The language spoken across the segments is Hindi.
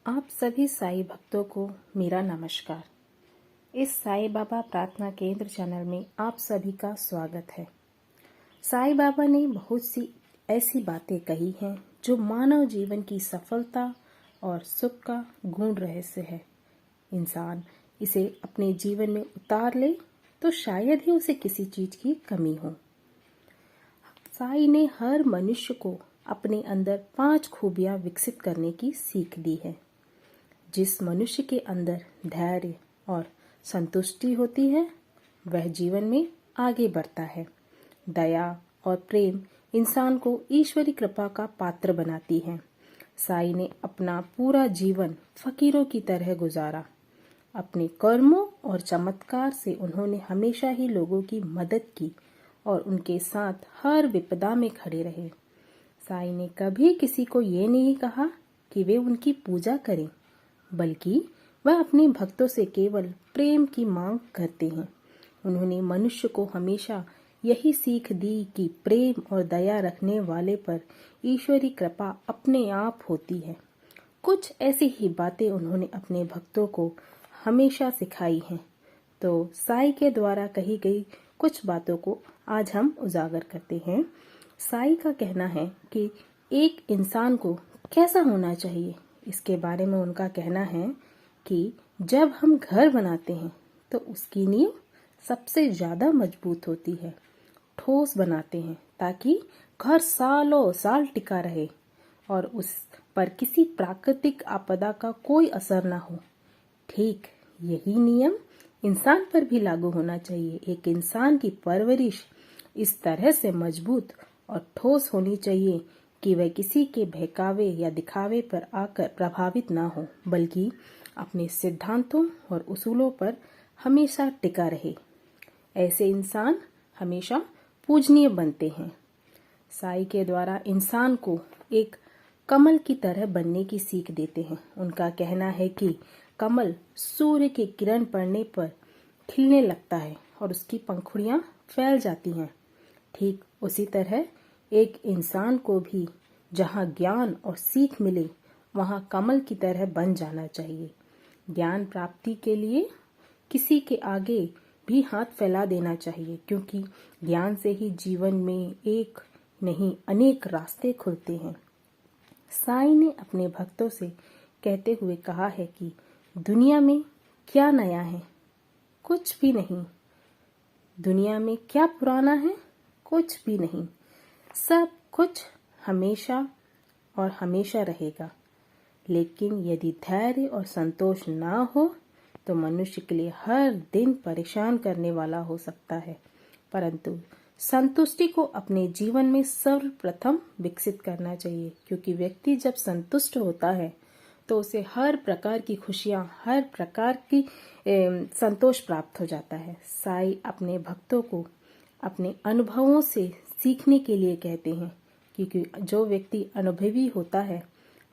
आप सभी साईं भक्तों को मेरा नमस्कार। इस साईं बाबा प्रार्थना केंद्र चैनल में आप सभी का स्वागत है। साईं बाबा ने बहुत सी ऐसी बातें कही हैं जो मानव जीवन की सफलता और सुख का गूढ़ रहस्य है। इंसान इसे अपने जीवन में उतार ले तो शायद ही उसे किसी चीज की कमी हो। साईं ने हर मनुष्य को अपने अंदर 5 खूबियां विकसित करने की सीख दी है। जिस मनुष्य के अंदर धैर्य और संतुष्टि होती है वह जीवन में आगे बढ़ता है। दया और प्रेम इंसान को ईश्वरी कृपा का पात्र बनाती है। साईं ने अपना पूरा जीवन फकीरों की तरह गुजारा। अपने कर्मों और चमत्कार से उन्होंने हमेशा ही लोगों की मदद की और उनके साथ हर विपदा में खड़े रहे। साईं ने कभी किसी को ये नहीं कहा कि वे उनकी पूजा करें, बल्कि वह अपने भक्तों से केवल प्रेम की मांग करते हैं। उन्होंने मनुष्य को हमेशा यही सीख दी कि प्रेम और दया रखने वाले पर ईश्वरी कृपा अपने आप होती है। कुछ ऐसी ही बातें उन्होंने अपने भक्तों को हमेशा सिखाई हैं। तो साईं के द्वारा कही गई कुछ बातों को आज हम उजागर करते हैं। साईं का कहना है कि एक इंसान को कैसा होना चाहिए, इसके बारे में उनका कहना है कि जब हम घर बनाते हैं तो उसकी नींव सबसे ज्यादा मजबूत होती है। ठोस बनाते हैं ताकि घर सालों साल टिका रहे और उस पर किसी प्राकृतिक आपदा का कोई असर ना हो। ठीक यही नियम इंसान पर भी लागू होना चाहिए। एक इंसान की परवरिश इस तरह से मजबूत और ठोस होनी चाहिए कि वह किसी के बहकावे या दिखावे पर आकर प्रभावित ना हो, बल्कि अपने सिद्धांतों और उसूलों पर हमेशा टिका रहे। ऐसे इंसान हमेशा पूजनीय बनते हैं। साईं के द्वारा इंसान को एक कमल की तरह बनने की सीख देते हैं। उनका कहना है कि कमल सूर्य की किरण पड़ने पर खिलने लगता है और उसकी पंखुड़ियां फैल जाती हैं। ठीक उसी तरह एक इंसान को भी जहाँ ज्ञान और सीख मिले वहाँ कमल की तरह बन जाना चाहिए। ज्ञान प्राप्ति के लिए किसी के आगे भी हाथ फैला देना चाहिए, क्योंकि ज्ञान से ही जीवन में एक नहीं अनेक रास्ते खुलते हैं। साईं ने अपने भक्तों से कहते हुए कहा है कि दुनिया में क्या नया है? कुछ भी नहीं। दुनिया में क्या पुराना है? कुछ भी नहीं। सब कुछ हमेशा और हमेशा रहेगा। लेकिन यदि धैर्य और संतोष ना हो तो मनुष्य के लिए हर दिन परेशान करने वाला हो सकता है। परंतु संतुष्टि को अपने जीवन में सर्वप्रथम विकसित करना चाहिए, क्योंकि व्यक्ति जब संतुष्ट होता है तो उसे हर प्रकार की खुशियां, हर प्रकार की संतोष प्राप्त हो जाता है। साईं अपने भक्तों को अपने अनुभवों से सीखने के लिए कहते हैं, क्योंकि जो व्यक्ति अनुभवी होता है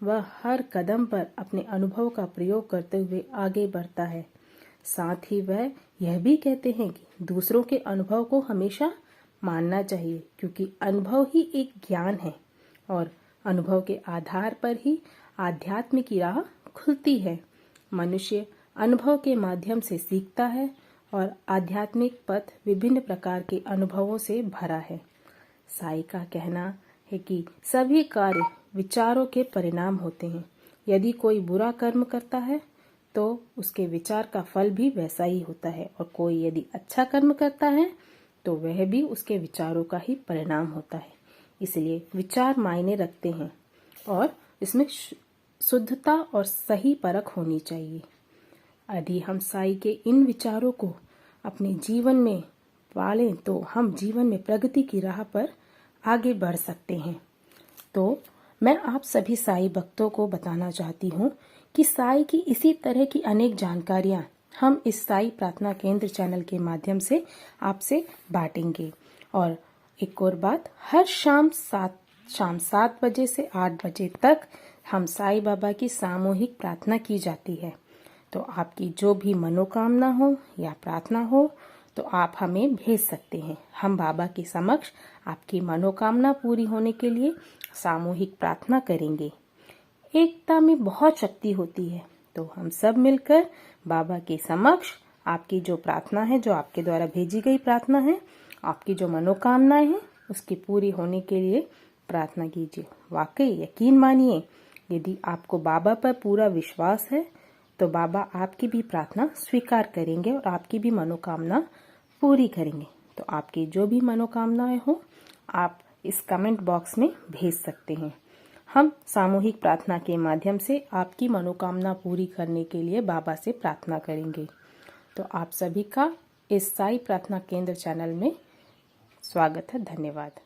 वह हर कदम पर अपने अनुभव का प्रयोग करते हुए आगे बढ़ता है। साथ ही वह यह भी कहते हैं कि दूसरों के अनुभव को हमेशा मानना चाहिए, क्योंकि अनुभव ही एक ज्ञान है और अनुभव के आधार पर ही आध्यात्म की राह खुलती है। मनुष्य अनुभव के माध्यम से सीखता है और आध्यात्मिक पथ विभिन्न प्रकार के अनुभवों से भरा है। साईं का कहना है कि सभी कार्य विचारों के परिणाम होते हैं। यदि कोई बुरा कर्म करता है तो उसके विचार का फल भी वैसा ही होता है, और कोई यदि अच्छा कर्म करता है तो वह भी उसके विचारों का ही परिणाम होता है। इसलिए विचार मायने रखते हैं और इसमें शुद्धता और सही परख होनी चाहिए। यदि हम साईं के इन विचारों को अपने जीवन में पालें तो हम जीवन में प्रगति की राह पर आगे बढ़ सकते हैं। तो मैं आप सभी साईं भक्तों को बताना चाहती हूँ कि साईं की इसी तरह की अनेक जानकारियाँ हम इस साईं प्रार्थना केंद्र चैनल के माध्यम से आपसे बांटेंगे। और एक और बात, हर शाम 7 बजे से 8 बजे तक हम साईं बाबा की सामूहिक प्रार्थना की जाती है। तो आपकी जो भी मनोकामना हो या प्रार्थना हो तो आप हमें भेज सकते हैं। हम बाबा के समक्ष आपकी मनोकामना पूरी होने के लिए सामूहिक प्रार्थना करेंगे। एकता में बहुत शक्ति होती है। तो हम सब मिलकर बाबा के समक्ष आपकी जो प्रार्थना है, जो आपके द्वारा भेजी गई प्रार्थना है, आपकी जो मनोकामनाएं हैं, उसकी पूरी होने के लिए प्रार्थना कीजिए। वाकई यकीन मानिए, यदि आपको बाबा पर पूरा विश्वास है तो बाबा आपकी भी प्रार्थना स्वीकार करेंगे और आपकी भी मनोकामना पूरी करेंगे। तो आपकी जो भी मनोकामनाएं हो, आप इस कमेंट बॉक्स में भेज सकते हैं। हम सामूहिक प्रार्थना के माध्यम से आपकी मनोकामना पूरी करने के लिए बाबा से प्रार्थना करेंगे। तो आप सभी का इस साई प्रार्थना केंद्र चैनल में स्वागत है। धन्यवाद।